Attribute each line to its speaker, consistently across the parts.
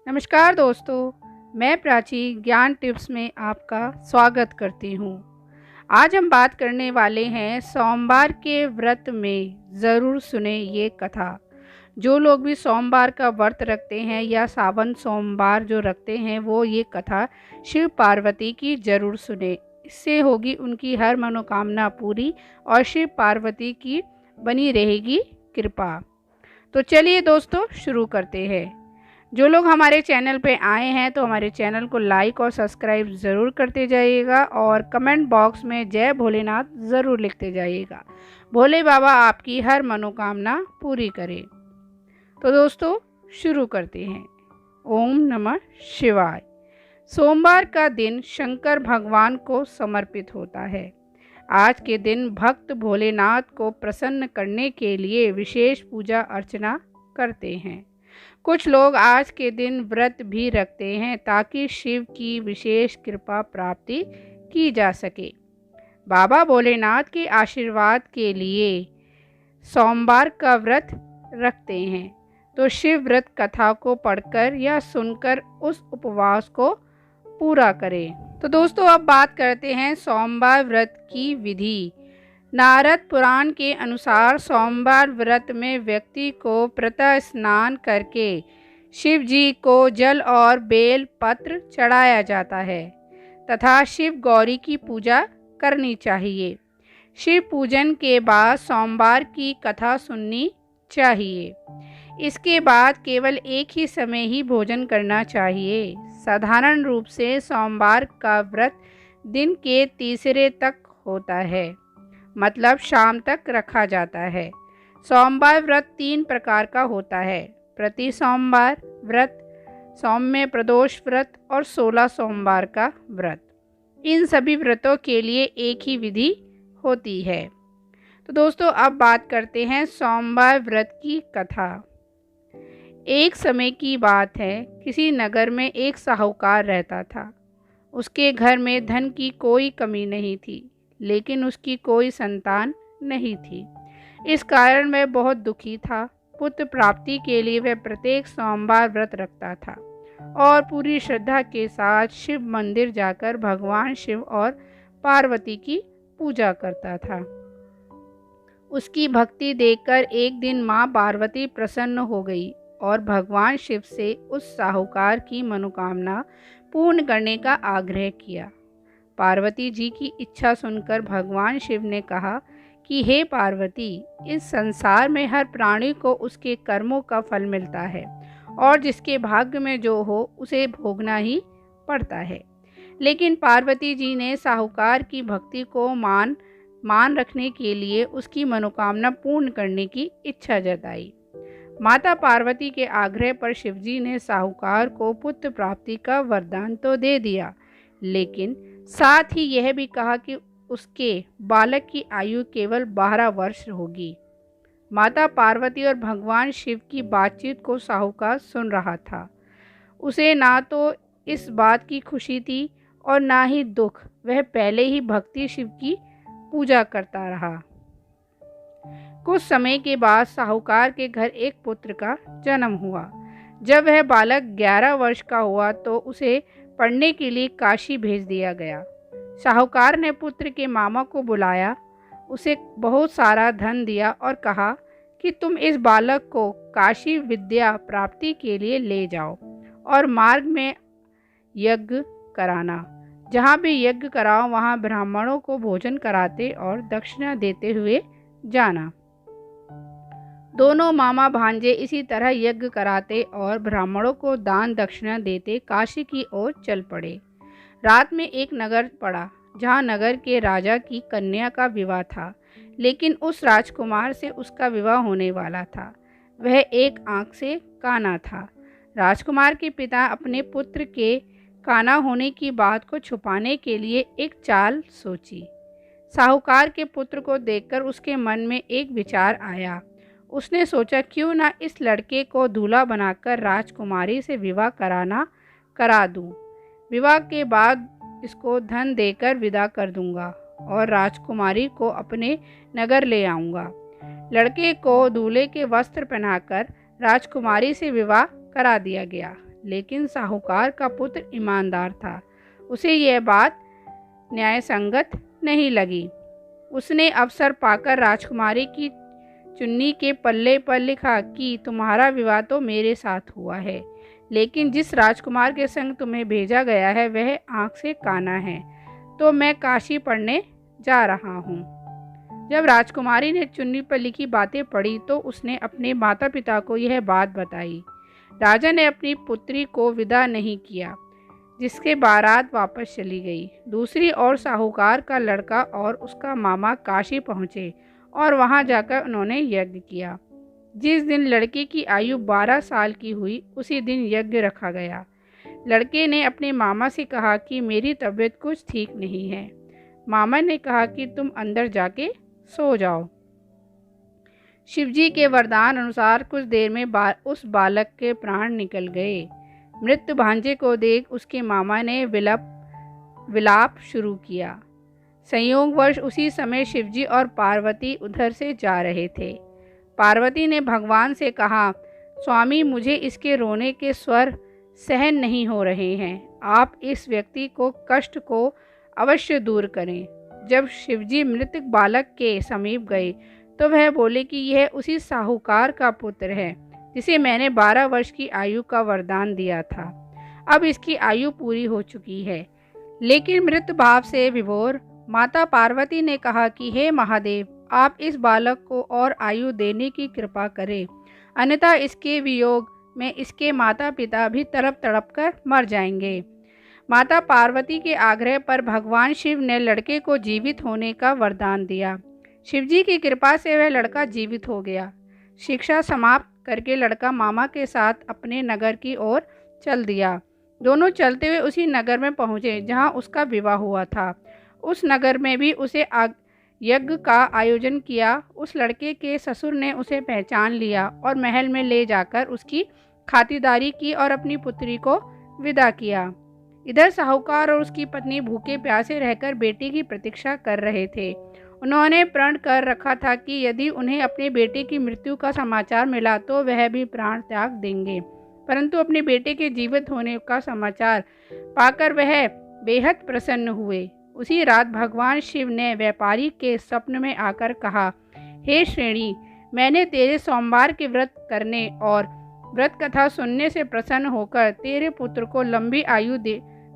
Speaker 1: नमस्कार दोस्तों, मैं प्राची ज्ञान टिप्स में आपका स्वागत करती हूँ। आज हम बात करने वाले हैं सोमवार के व्रत में ज़रूर सुने ये कथा। जो लोग भी सोमवार का व्रत रखते हैं या सावन सोमवार जो रखते हैं वो ये कथा शिव पार्वती की ज़रूर सुने। इससे होगी उनकी हर मनोकामना पूरी और शिव पार्वती की बनी रहेगी कृपा। तो चलिए दोस्तों शुरू करते हैं। जो लोग हमारे चैनल पे आए हैं तो हमारे चैनल को लाइक और सब्सक्राइब ज़रूर करते जाइएगा और कमेंट बॉक्स में जय भोलेनाथ ज़रूर लिखते जाइएगा। भोले बाबा आपकी हर मनोकामना पूरी करें। तो दोस्तों शुरू करते हैं। ओम नमः शिवाय। सोमवार का दिन शंकर भगवान को समर्पित होता है। आज के दिन भक्त भोलेनाथ को प्रसन्न करने के लिए विशेष पूजा अर्चना करते हैं। कुछ लोग आज के दिन व्रत भी रखते हैं ताकि शिव की विशेष कृपा प्राप्ति की जा सके। बाबा भोलेनाथ के आशीर्वाद के लिए सोमवार का व्रत रखते हैं तो शिव व्रत कथा को पढ़कर या सुनकर उस उपवास को पूरा करें। तो दोस्तों अब बात करते हैं सोमवार व्रत की विधि। नारद पुराण के अनुसार सोमवार व्रत में व्यक्ति को प्रातः स्नान करके शिव जी को जल और बेल पत्र चढ़ाया जाता है तथा शिव गौरी की पूजा करनी चाहिए। शिव पूजन के बाद सोमवार की कथा सुननी चाहिए। इसके बाद केवल एक ही समय ही भोजन करना चाहिए। साधारण रूप से सोमवार का व्रत दिन के तीसरे तक होता है, मतलब शाम तक रखा जाता है। सोमवार व्रत 3 प्रकार का होता है: प्रति सोमवार व्रत, सौम्य प्रदोष व्रत और 16 सोमवार का व्रत। इन सभी व्रतों के लिए एक ही विधि होती है। तो दोस्तों अब बात करते हैं सोमवार व्रत की कथा। एक समय की बात है, किसी नगर में एक साहूकार रहता था। उसके घर में धन की कोई कमी नहीं थी, लेकिन उसकी कोई संतान नहीं थी। इस कारण वह बहुत दुखी था। पुत्र प्राप्ति के लिए वह प्रत्येक सोमवार व्रत रखता था और पूरी श्रद्धा के साथ शिव मंदिर जाकर भगवान शिव और पार्वती की पूजा करता था। उसकी भक्ति देखकर एक दिन माँ पार्वती प्रसन्न हो गई और भगवान शिव से उस साहूकार की मनोकामना पूर्ण करने का आग्रह किया। पार्वती जी की इच्छा सुनकर भगवान शिव ने कहा कि हे पार्वती, इस संसार में हर प्राणी को उसके कर्मों का फल मिलता है और जिसके भाग्य में जो हो उसे भोगना ही पड़ता है। लेकिन पार्वती जी ने साहूकार की भक्ति को मान रखने के लिए उसकी मनोकामना पूर्ण करने की इच्छा जताई। माता पार्वती के आग्रह पर शिवजी ने साहूकार को पुत्र प्राप्ति का वरदान तो दे दिया, लेकिन साथ ही यह भी कहा कि उसके बालक की आयु केवल 12 वर्ष होगी। माता पार्वती और भगवान शिव की बातचीत को साहूकार सुन रहा था। उसे ना तो इस बात की खुशी थी और ना ही दुख। वह पहले ही भक्ति शिव की पूजा करता रहा। कुछ समय के बाद साहूकार के घर एक पुत्र का जन्म हुआ। जब वह बालक 11 वर्ष का हुआ तो उसे पढ़ने के लिए काशी भेज दिया गया। साहूकार ने पुत्र के मामा को बुलाया, उसे बहुत सारा धन दिया और कहा कि तुम इस बालक को काशी विद्या प्राप्ति के लिए ले जाओ और मार्ग में यज्ञ कराना। जहाँ भी यज्ञ कराओ वहाँ ब्राह्मणों को भोजन कराते और दक्षिणा देते हुए जाना। दोनों मामा भांजे इसी तरह यज्ञ कराते और ब्राह्मणों को दान दक्षिणा देते काशी की ओर चल पड़े। रात में एक नगर पड़ा जहाँ नगर के राजा की कन्या का विवाह था, लेकिन उस राजकुमार से उसका विवाह होने वाला था। वह एक आंख से काना था। राजकुमार के पिता अपने पुत्र के काना होने की बात को छुपाने के लिए एक चाल सोची। साहूकार के पुत्र को देखकर उसके मन में एक विचार आया। उसने सोचा क्यों ना इस लड़के को दूल्हा बनाकर राजकुमारी से विवाह करा दूं। विवाह के बाद इसको धन देकर विदा कर दूंगा और राजकुमारी को अपने नगर ले आऊंगा। लड़के को दूल्हे के वस्त्र पहनाकर राजकुमारी से विवाह करा दिया गया। लेकिन साहूकार का पुत्र ईमानदार था। उसे यह बात न्यायसंगत नहीं लगी। उसने अवसर पाकर राजकुमारी की चुन्नी के पल्ले पर लिखा कि तुम्हारा विवाह तो मेरे साथ हुआ है, लेकिन जिस राजकुमार के संग तुम्हें भेजा गया है वह आँख से काना है, तो मैं काशी पढ़ने जा रहा हूँ। जब राजकुमारी ने चुन्नी पर लिखी बातें पढ़ी तो उसने अपने माता पिता को यह बात बताई। राजा ने अपनी पुत्री को विदा नहीं किया, जिसके बारात वापस चली गई। दूसरी ओर साहूकार का लड़का और उसका मामा काशी पहुँचे और वहां जाकर उन्होंने यज्ञ किया। जिस दिन लड़के की आयु 12 साल की हुई उसी दिन यज्ञ रखा गया। लड़के ने अपने मामा से कहा कि मेरी तबीयत कुछ ठीक नहीं है। मामा ने कहा कि तुम अंदर जाके सो जाओ। शिवजी के वरदान अनुसार कुछ देर में उस बालक के प्राण निकल गए। मृत भांजे को देख उसके मामा ने विलाप शुरू किया। संयोगवश उसी समय शिवजी और पार्वती उधर से जा रहे थे। पार्वती ने भगवान से कहा, स्वामी मुझे इसके रोने के स्वर सहन नहीं हो रहे हैं, आप इस व्यक्ति को कष्ट को अवश्य दूर करें। जब शिवजी मृतक बालक के समीप गए तो वह बोले कि यह उसी साहूकार का पुत्र है जिसे मैंने 12 वर्ष की आयु का वरदान दिया था। अब इसकी आयु पूरी हो चुकी है। लेकिन मृत भाव से विभोर माता पार्वती ने कहा कि हे महादेव, आप इस बालक को और आयु देने की कृपा करें, अन्यथा इसके वियोग में इसके माता पिता भी तड़प तड़प कर मर जाएंगे। माता पार्वती के आग्रह पर भगवान शिव ने लड़के को जीवित होने का वरदान दिया। शिवजी की कृपा से वह लड़का जीवित हो गया। शिक्षा समाप्त करके लड़का मामा के साथ अपने नगर की ओर चल दिया। दोनों चलते हुए उसी नगर में पहुँचे जहाँ उसका विवाह हुआ था। उस नगर में भी उसे यज्ञ का आयोजन किया। उस लड़के के ससुर ने उसे पहचान लिया और महल में ले जाकर उसकी खातिरदारी की और अपनी पुत्री को विदा किया। इधर साहूकार और उसकी पत्नी भूखे प्यासे रहकर बेटे की प्रतीक्षा कर रहे थे। उन्होंने प्रण कर रखा था कि यदि उन्हें अपने बेटे की मृत्यु का समाचार मिला तो वह भी प्राण त्याग देंगे, परंतु अपने बेटे के जीवित होने का समाचार पाकर वह बेहद प्रसन्न हुए। उसी रात भगवान शिव ने व्यापारी के स्वप्न में आकर कहा, हे श्रेणी, मैंने तेरे सोमवार के व्रत करने और व्रत कथा सुनने से प्रसन्न होकर तेरे पुत्र को लंबी आयु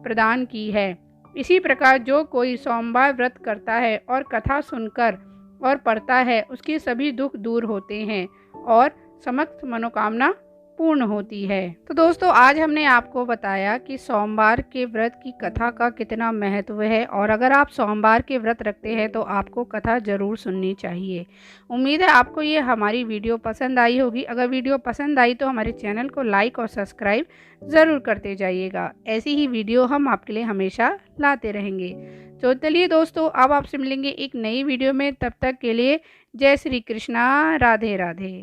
Speaker 1: प्रदान की है। इसी प्रकार जो कोई सोमवार व्रत करता है और कथा सुनकर और पढ़ता है उसके सभी दुख दूर होते हैं और समस्त मनोकामना पूर्ण होती है। तो दोस्तों, आज हमने आपको बताया कि सोमवार के व्रत की कथा का कितना महत्व है और अगर आप सोमवार के व्रत रखते हैं तो आपको कथा ज़रूर सुननी चाहिए। उम्मीद है आपको ये हमारी वीडियो पसंद आई होगी। अगर वीडियो पसंद आई तो हमारे चैनल को लाइक और सब्सक्राइब ज़रूर करते जाइएगा। ऐसी ही वीडियो हम आपके लिए हमेशा लाते रहेंगे। तो चलिए दोस्तों, अब आपसे मिलेंगे एक नई वीडियो में। तब तक के लिए जय श्री कृष्णा, राधे राधे।